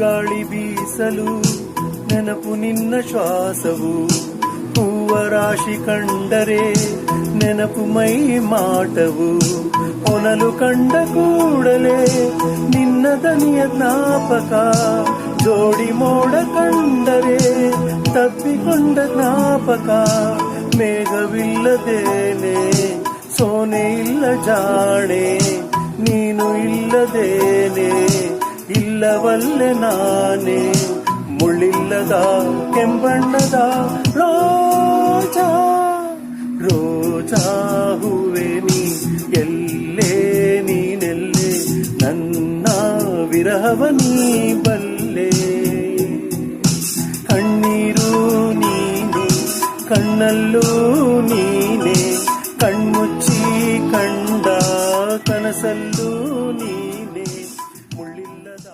ಗಾಳಿ ಬೀಸಲು ನೆನಪು ನಿನ್ನ ಶ್ವಾಸವು, ಹೂವ ರಾಶಿ ಕಂಡರೆ ನೆನಪು ಮೈ ಮಾಟವು, ಹೊನಲು ಕಂಡ ಕೂಡಲೇ ನಿನ್ನ ದನಿಯ ಜ್ಞಾಪಕ, ಜೋಡಿ ಮೋಡ ಕಂಡರೆ ತಪ್ಪಿಕೊಂಡ ಜ್ಞಾಪಕ, ಮೇಘವಿಲ್ಲದೇನೆ ಸೋನೆ ಇಲ್ಲ ಜಾಣೆ, ನೀನು ಇಲ್ಲದೇನೆ ಇಲ್ಲವಲ್ಲೆ ನಾನೇ, ಮುಳ್ಳಿಲ್ಲದ ಕೆಂಬಣ್ಣದ ರೋಜಾ ರೋಜಾ ಹೂವೆ ನೀ ಎಲ್ಲೇ ನೀನೆಲ್ಲೇ, ನನ್ನ ವಿರಹವ ನೀ ಬಲ್ಲೆ. ಕಣ್ಣೀರು ನೀನೆ ಕಣ್ಣಲ್ಲೂ ನೀ